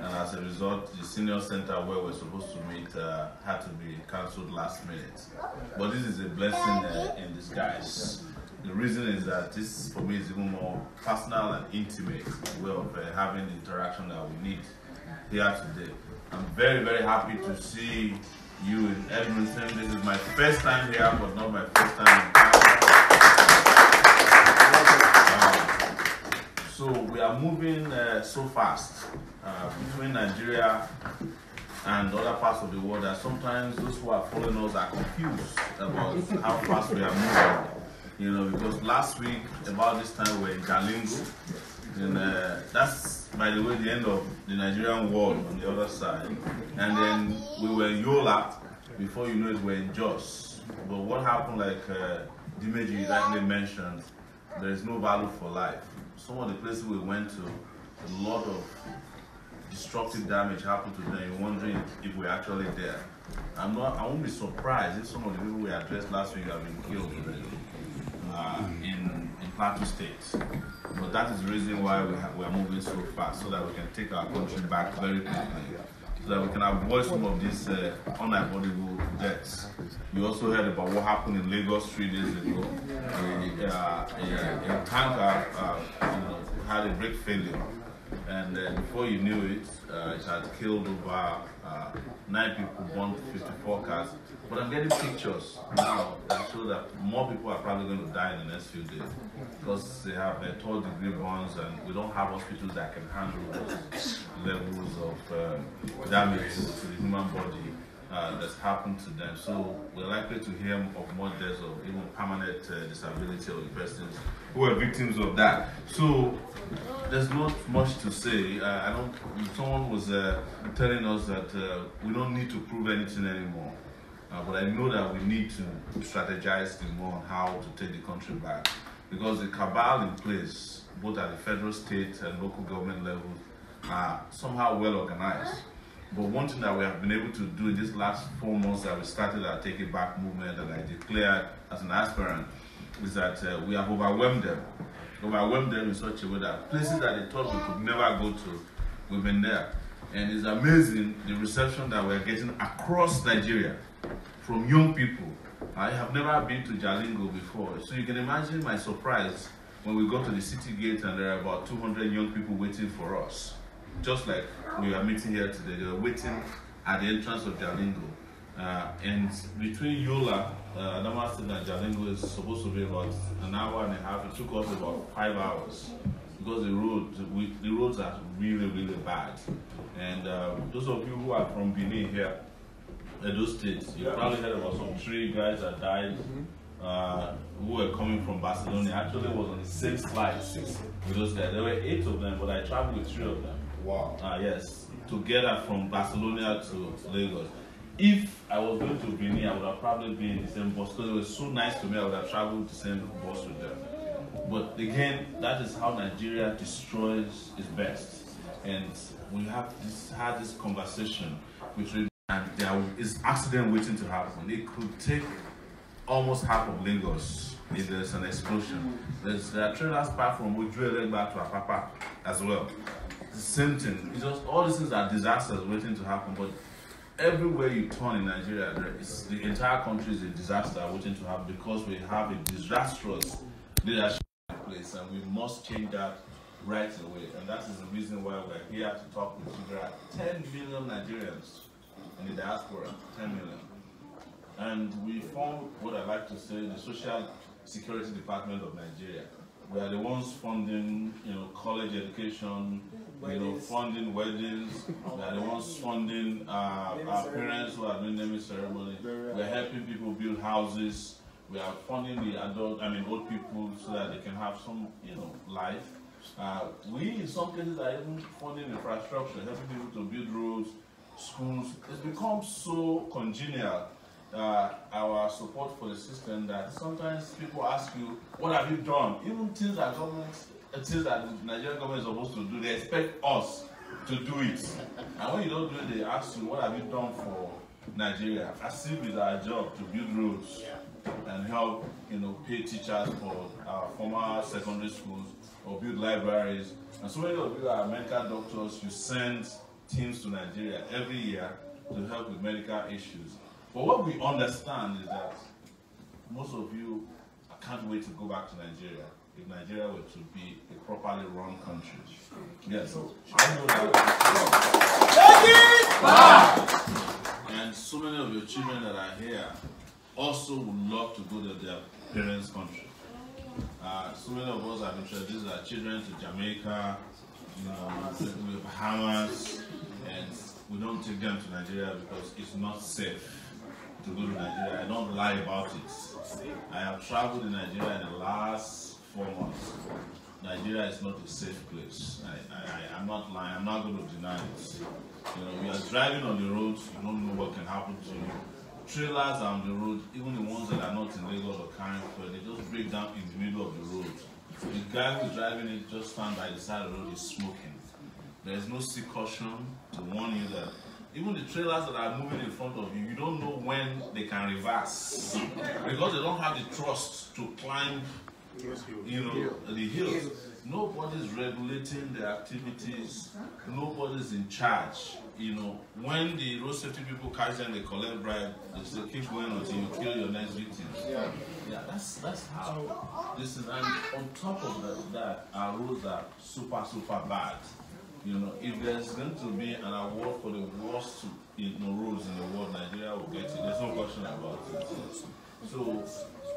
and as a result, the senior center where we're supposed to meet had to be cancelled last minute. But this is a blessing in disguise. The reason is that this, for me, is even more personal and intimate way of having the interaction that we need here today. I'm very, very happy to see you in Edmonton. This is my first time here, but not my first time in Canada. So we are moving so fast between Nigeria and other parts of the world that sometimes those who are following us are confused about how fast we are moving. You know, because last week, about this time, we were in Jalingo, and that's, by the way, the end of the Nigerian wall on the other side. And then we were in Yola, before you know it, we're in Jos. But what happened, like Dimeji rightly mentioned, there is no value for life. Some of the places we went to, a lot of destructive damage happened to them. You're wondering if we're actually there. I won't be surprised if some of the people we addressed last week have been killed already. In Plateau State. But that is the reason why we are moving so fast, so that we can take our country back very quickly, so that we can avoid some of these unavoidable deaths. You also heard about what happened in Lagos 3 days ago. A tanker had a brake failure, and before you knew it, it had killed over 9 people, burned 54 cars. But I'm getting pictures now that show that more people are probably going to die in the next few days, because they have 12-degree burns, and we don't have hospitals that can handle those levels of damage to the human body that's happened to them. So we're likely to hear of more deaths of even permanent disability of the persons who are victims of that. So there's not much to say. Someone was telling us that we don't need to prove anything anymore. But I know that we need to strategize more on how to take the country back, because the cabal in place, both at the federal, state, and local government levels, are somehow well organized. But one thing that we have been able to do in these last 4 months that we started our Take It Back movement, and I declared as an aspirant, is that we have overwhelmed them. Overwhelmed them in such a way that places that they thought we could never go to, we've been there. And it's amazing the reception that we're getting across Nigeria from young people. I have never been to Jalingo before, so you can imagine my surprise when we got to the city gate and there are about 200 young people waiting for us. Just like we are meeting here today, they were waiting at the entrance of Jalingo. And between Yola, Damascus and Jalingo is supposed to be about an hour and a half. It took us about 5 hours, because the roads are really, really bad. And those of you who are from Benin here, those states, you probably heard about some 3 guys that died who were coming from Barcelona. Actually, it was on the same flight with those guys. There were 8 of them, but I traveled with 3 of them. Wow. Yes, together from Barcelona to Lagos. If I was going to Benin, I would have probably been in the same bus, because it was so nice to me. I would have traveled the same bus with them. But again, that is how Nigeria destroys its best. And we have had this conversation between, and there is accident waiting to happen. It could take almost half of Lagos if there's an explosion. There are trailers back from Ojuele back to Apapa as well. The same thing. It's just all these things are disasters waiting to happen. But everywhere you turn in Nigeria, the entire country is a disaster waiting to happen, because we have a disastrous leadership in place, and we must change that right away. And that is the reason why we're here to talk with you. There are 10 million Nigerians in the diaspora, 10 million. And we formed what I like to say the Social Security Department of Nigeria. We are the ones funding, college education, funding weddings. We are the ones funding our parents who are doing naming ceremony. We are helping people build houses. We are funding the old people so that they can have some, life. We, in some cases, are even funding infrastructure, helping people to build roads, schools. It's become so congenial, our support for the system, that sometimes people ask you, what have you done? Even things that the Nigerian government is supposed to do, they expect us to do it. And when you don't do it, they ask you, what have you done for Nigeria? As if it's our job to build roads and help, pay teachers for our former secondary schools, or build libraries. And so many of you are medical doctors. You send teams to Nigeria every year to help with medical issues. But what we understand is that most of you can't wait to go back to Nigeria if Nigeria were to be a properly run country. Yes, I know that. And so many of your children that are here also would love to go to their parents' country. So many of us have introduced our children to Jamaica, you know, the Bahamas, and we don't take them to Nigeria because it's not safe to go to Nigeria. I don't lie about it. I have traveled in Nigeria in the last 4 months. Nigeria is not a safe place. I'm not lying. I'm not going to deny it. You know, we are driving on the roads. You don't know what can happen to you. Trailers are on the road, even the ones that are not in Lagos or carrying fuel, they just break down in the middle of the road. The guy who's driving it just stand by the side of the road is smoking. There is no sea caution to warn you that even the trailers that are moving in front of you, you don't know when they can reverse because they don't have the trust to climb, you know, the hills. Nobody's regulating their activities. Nobody's in charge. You know, when the road safety people catch them, they collect bribe. They say, keep going until you kill your next victim. Yeah, that's how this is. And on top of that, our roads are super bad. You know, if there's going to be an award for the worst, you know, roads in the world, Nigeria will get it. There's no question about it. So,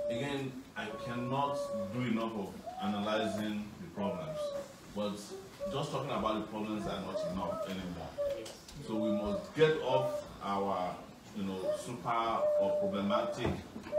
again, I cannot do enough of analyzing the problems, but just talking about the problems are not enough anymore. So we must get off our, you know, super or problematic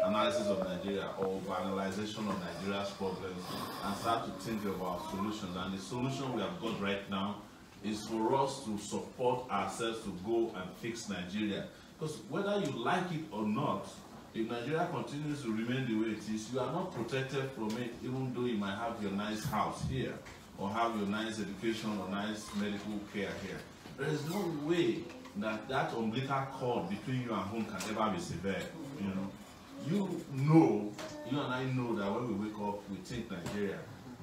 analysis of Nigeria or analyzation of Nigeria's problems and start to think about solutions. And the solution we have got right now is for us to support ourselves to go and fix Nigeria. Because whether you like it or not, if Nigeria continues to remain the way it is, you are not protected from it, even though you might have your nice house here, or have your nice education or nice medical care here. There is no way that that umbilical cord between you and home can ever be severed. You know, you and I know that when we wake up, we think Nigeria.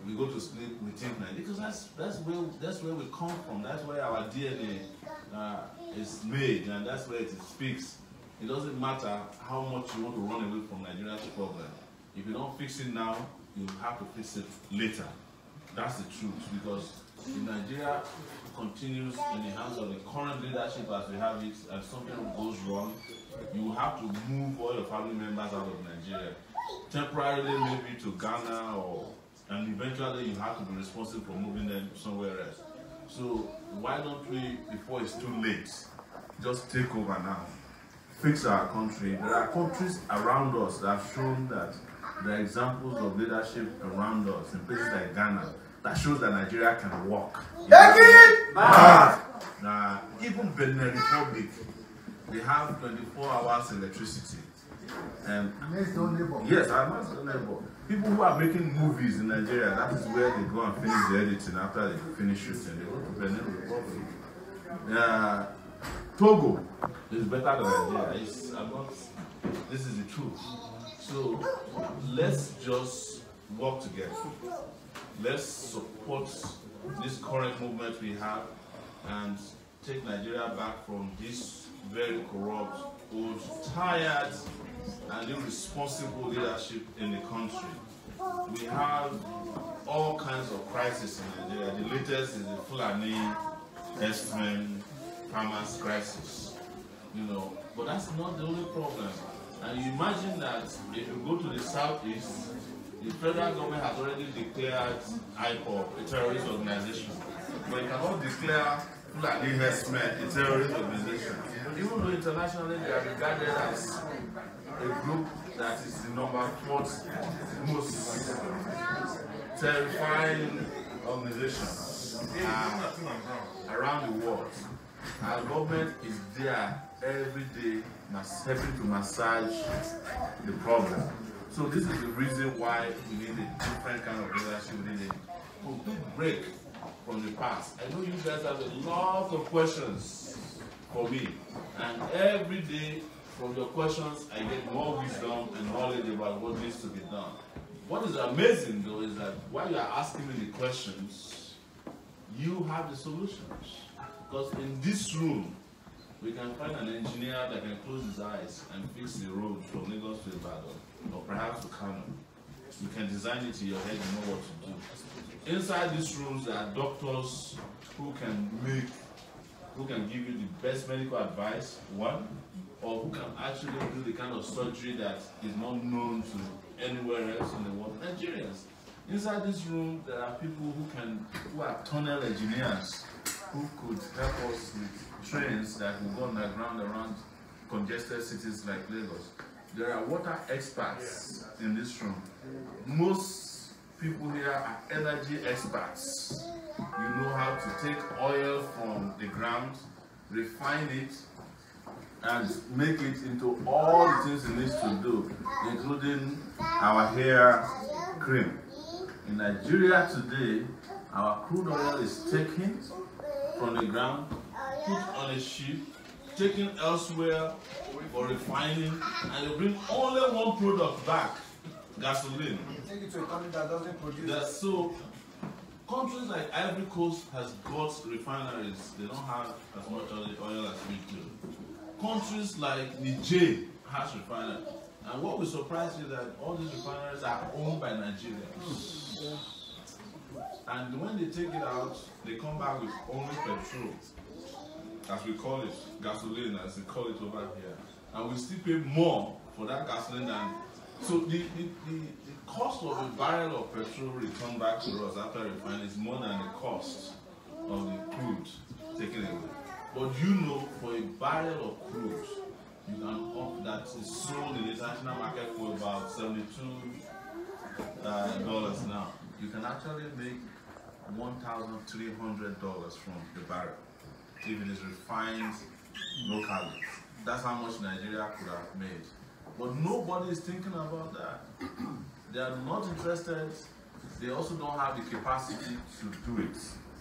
We go to sleep, we think Nigeria, because that's where we come from. That's where our DNA is made, and that's where it speaks. It doesn't matter how much you want to run away from Nigeria's problem. If you don't fix it now, you have to fix it later. That's the truth, because if Nigeria continues in the hands of the current leadership as we have it, and something goes wrong, you have to move all your family members out of Nigeria. Temporarily, maybe to Ghana, and eventually you have to be responsible for moving them somewhere else. So why don't we, before it's too late, just take over now? Fix our country. There are countries around us that have shown that there are examples of leadership around us in places like Ghana that shows that Nigeria can walk. Take it back! Now, even Benin Republic, they have 24 hours electricity. And yes, I'm not a neighbor. People who are making movies in Nigeria, that is where they go and finish the editing after they finish shooting. They go to Benin Republic. Togo is better than Nigeria. This is the truth. So let's just work together. Let's support this current movement we have and take Nigeria back from this very corrupt, old, tired, and irresponsible leadership in the country. We have all kinds of crises in Nigeria. The latest is the Fulani herdsmen farmers crisis, you know, but that's not the only problem. And you imagine that if you go to the southeast, the federal government has already declared IPOB a terrorist organization, but you cannot declare Fulani herdsmen a terrorist organization, even though internationally they are regarded as a group that is the number 4th most terrifying organization around the world. Our government is there every day helping to massage the problem. So this is the reason why we need a different kind of leadership. We need a complete break from the past. I know you guys have a lot of questions for me, and every day from your questions I get more wisdom and knowledge about what needs to be done. What is amazing though is that while you are asking me the questions, you have the solutions. Because in this room, we can find an engineer that can close his eyes and fix the road from Lagos to Ibadan, or perhaps to Kano. You can design it in your head and know what to do. Inside these rooms, there are doctors who can give you the best medical advice, one, or who can actually do the kind of surgery that is not known to anywhere else in the world. Nigerians. Inside this room, there are people who are tunnel engineers, who could help us with trains that will go underground around congested cities like Lagos. There are water experts in this room. Most people here are energy experts. You know how to take oil from the ground, refine it, and make it into all the things it needs to do, including our hair cream. In Nigeria today, our crude oil is taken from the ground, put on a ship, taken elsewhere for refining, and they bring only one product back, gasoline. Take it to a country that doesn't produce. So countries like Ivory Coast has got refineries. They don't have as much oil as we do. Countries like Niger has refineries. And what will surprise you is that all these refineries are owned by Nigerians. And when they take it out, they come back with only petrol, as we call it, gasoline, as they call it over here. And we still pay more for that gasoline than. So the cost of a barrel of petrol returned back to us after refining is more than the cost of the crude taken away. But you know, for a barrel of crude, you can that is sold in the international market for about $72 now. You can actually make $1,300 from the barrel if it is refined locally. That's how much Nigeria could have made. But nobody is thinking about that. They are not interested. They also don't have the capacity to do it.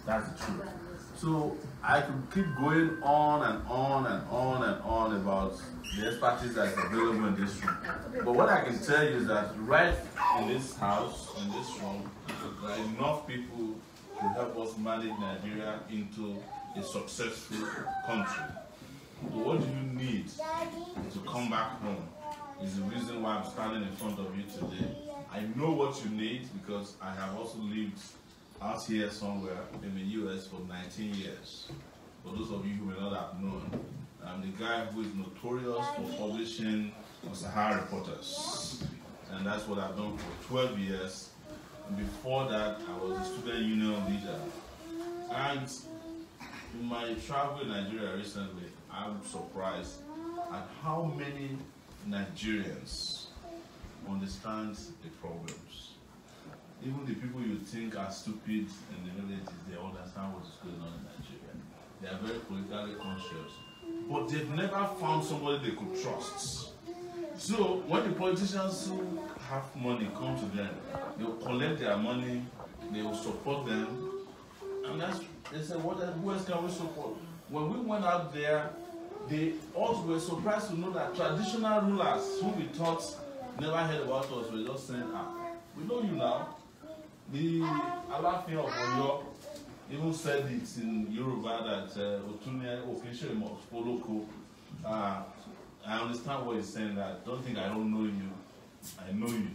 That's the truth. So I could keep going on and on and on and on about the expertise that is available in this room. But what I can tell you is that right in this house, in this room, there are enough people to help us manage Nigeria into a successful country. So what do you need to come back home is the reason why I'm standing in front of you today. I know what you need because I have also lived out here somewhere in the US for 19 years. For those of you who may not have known, I'm the guy who is notorious for publishing on SAHARA reporters. And that's what I've done for 12 years. And before that, I was a student union leader. And in my travel in Nigeria recently, I'm surprised at how many Nigerians understand the problems. Even the people you think are stupid in the villages, they understand what is going on in Nigeria. They are very politically conscious. But they've never found somebody they could trust. So when the politicians who have money come to them, they will collect their money, they will support them. And they said, who else can we support? When we went out there, they also were surprised to know that traditional rulers who we thought never heard about us were just saying, we know you now. The Alafin of Oyo even said it in Yoruba that Otunia Okeshe Poloko. I understand what he's saying, that don't think I don't know you, I know you.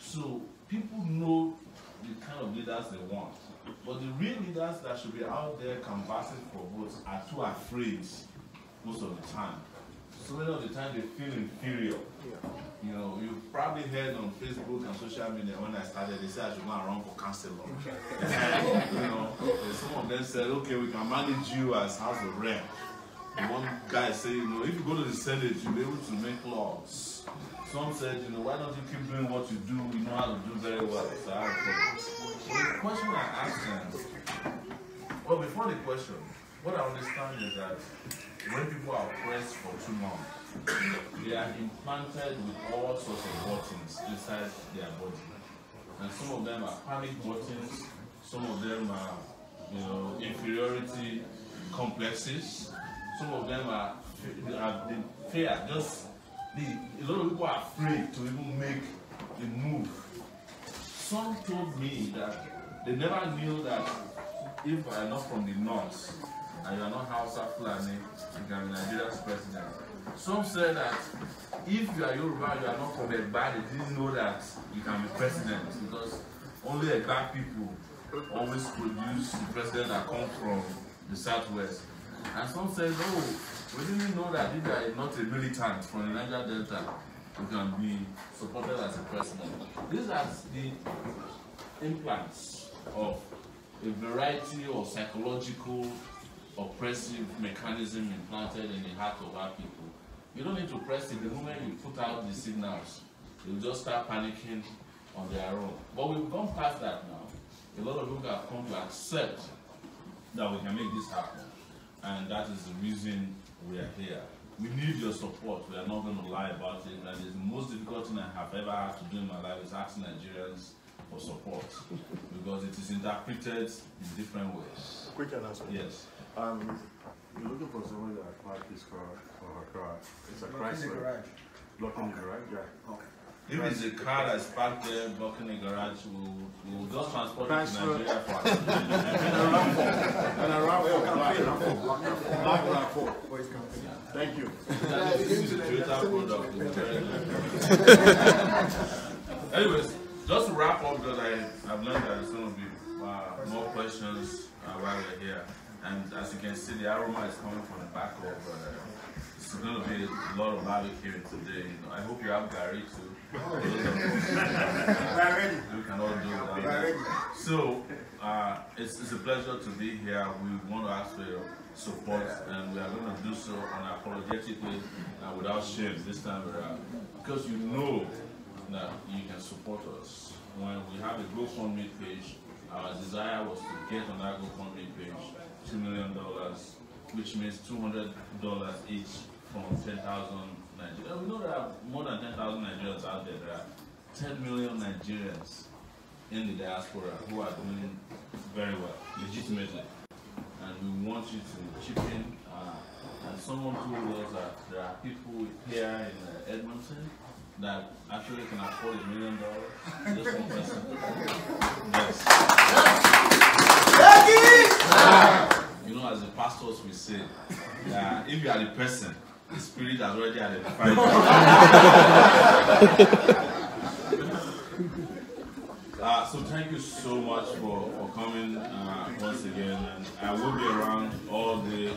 So people know the kind of leaders they want. But the real leaders that should be out there canvassing for votes are too afraid most of the time. So many of the time they feel inferior. You know, you've probably heard on Facebook and social media when I started, they said I should go and run for councillor. You know, some of them said, okay, we can manage you as House of Rep. One guy said, you know, if you go to the Senate, you'll be able to make laws. Some said, you know, why don't you keep doing what you do? You know how to do very well. So the question I asked them, well, before the question, what I understand is that when people are oppressed for too long, they are implanted with all sorts of buttons inside their body. And some of them are panic buttons, some of them are, you know, inferiority complexes, some of them are fear. Just a lot of people are afraid to even make a move. Some told me that they never knew that if I are not from the north, and you are not Hausa Fulani, you can be Nigeria's president. Some say that if you are Yoruba, you are not from Egba, they didn't know that you can be president because only Egba people always produce the president that comes from the southwest. And some say, no, we didn't know that if you are not a militant from the Niger Delta, you can be supported as a president. These are the implants of a variety of psychological oppressive mechanism implanted in the heart of our people. You don't need to press it. The moment you put out the signals, they'll just start panicking on their own. But we've gone past that now. A lot of people have come to accept that we can make this happen. And that is the reason we are here. We need your support. We are not going to lie about it. And the most difficult thing I have ever had to do in my life is asking Nigerians for support because it is interpreted in different ways. Quick announcement. Yes. You're looking for someone that parked his car or her car. It's a Chrysler. Blocking the garage? Yeah. Okay. If it's a car that's parked there blocking the garage, we'll just transport it to Nigeria for us. And around for his company. Thank you. This is a Toyota product. Anyways, just to wrap up, because I've learned that there's going to be more questions while we're here. And as you can see, the aroma is coming from the back of it's going to be a lot of barbecue today. I hope you have Gary too. We can all do that. So it's a pleasure to be here. We want to ask for your support, and we are going to do so unapologetically and without shame this time around, because you know that you can support us. When we have a GoFundMe page, our desire was to get on that GoFundMe page $2 million, which means $200 each from 10,000 Nigerians. We know there are more than 10,000 Nigerians out there. There are 10 million Nigerians in the diaspora who are doing very well, legitimately. And we want you to chip in. And someone told us that there are people here in Edmonton that actually can afford $1 million. Just one person. Yes. You know, as the pastors we say, if you are the person, the spirit has already identified you. So thank you so much for coming once again, and I will be around all day.